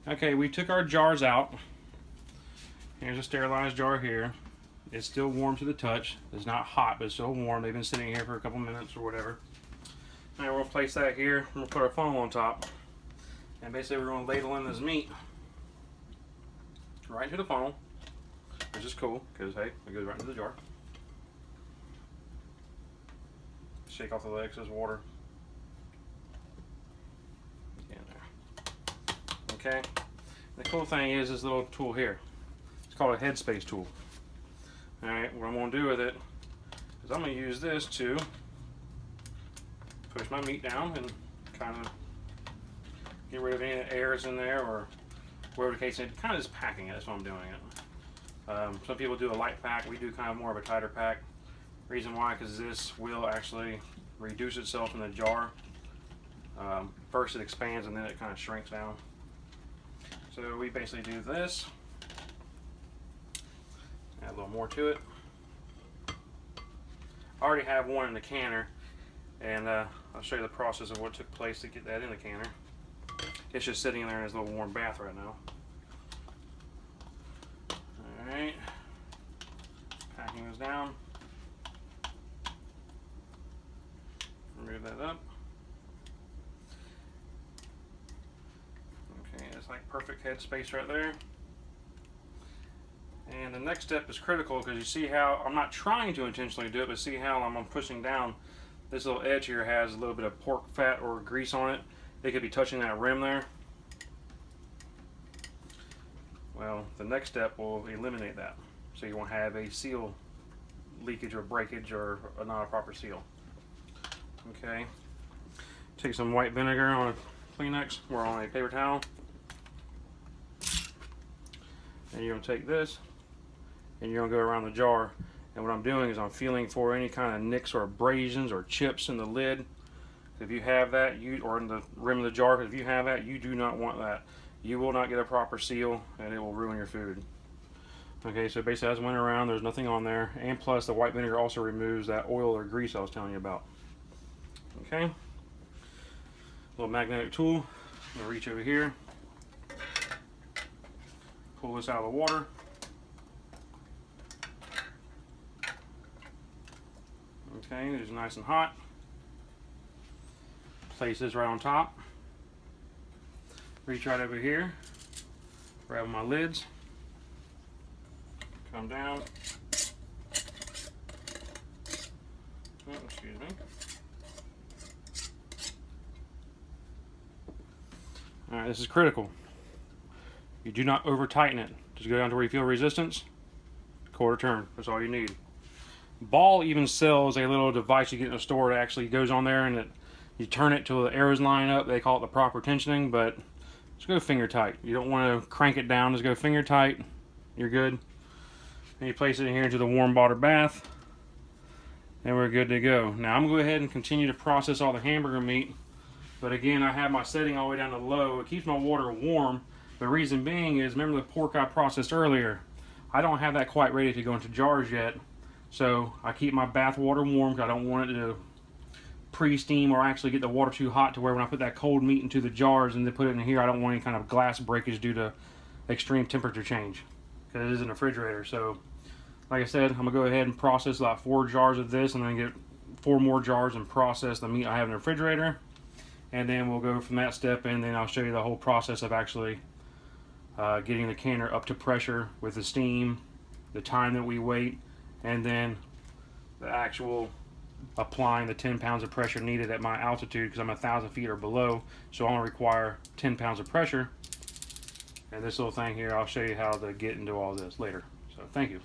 Okay, we took our jars out. Here's a sterilized jar here. It's still warm to the touch. It's not hot, but it's still warm. They've been sitting here for a couple minutes or whatever. Now we're gonna place that here. We're gonna put our funnel on top. And basically we're gonna ladle in this meat right into the funnel, which is cool, because hey, it goes right into the jar. Shake off the excess water. Get in there. Okay. The cool thing is this little tool here. It's called a headspace tool. Alright, what I'm going to do with it is I'm going to use this to push my meat down and kind of get rid of any air that's in there, or whatever the case is. Kind of just packing it, that's why I'm doing it. Some people do a light pack. We do kind of more of a tighter pack. Reason why, because this will actually reduce itself in the jar. First it expands and then it kind of shrinks down. So we basically do this. Add a little more to it. I already have one in the canner, and I'll show you the process of what took place to get that in the canner. It's just sitting there in this little warm bath right now. Alright, packing this down. Remove that up. Okay, it's like perfect headspace right there. And the next step is critical, because you see how I'm not trying to intentionally do it, but see how I'm pushing down. This little edge here has a little bit of pork fat or grease on it. It could be touching that rim there. Well, the next step will eliminate that, so you won't have a seal leakage or breakage or not a proper seal. Okay, take some white vinegar on a Kleenex or on a paper towel, and you're going to take this and you're going to go around the jar, and what I'm doing is I'm feeling for any kind of nicks or abrasions or chips in the lid. If you have that, or in the rim of the jar, if you have that, you do not want that. You will not get a proper seal, and it will ruin your food. Okay, so basically as I went around, there's nothing on there, and plus the white vinegar also removes that oil or grease I was telling you about. Okay, little magnetic tool. I'm gonna reach over here, pull this out of the water. Okay, it's nice and hot. Place this right on top. Reach right over here, grab my lids, come down. Oh, excuse me. Alright, this is critical. You do not over tighten it. Just go down to where you feel resistance. Quarter turn. That's all you need. Ball even sells a little device you get in a store that actually goes on there, and you turn it till the arrows line up. They call it the proper tensioning, but just go finger tight. You don't want to crank it down. Just go finger tight. You're good. And you place it in here into the warm water bath, and we're good to go. Now I'm going to go ahead and continue to process all the hamburger meat. But again, I have my setting all the way down to low. It keeps my water warm. The reason being is, remember the pork I processed earlier? I don't have that quite ready to go into jars yet. So I keep my bath water warm because I don't want it to pre-steam or actually get the water too hot to where when I put that cold meat into the jars and then put it in here, I don't want any kind of glass breakage due to extreme temperature change, because it is in a refrigerator. So like I said, I'm going to go ahead and process about 4 jars of this, and then get 4 more jars and process the meat I have in the refrigerator. And then we'll go from that step, and then I'll show you the whole process of actually getting the canner up to pressure with the steam, the time that we wait, and then the actual applying the 10 pounds of pressure needed at my altitude, because I'm 1,000 feet or below, so I'm going to require 10 pounds of pressure. And this little thing here, I'll show you how to get into all this later. So thank you.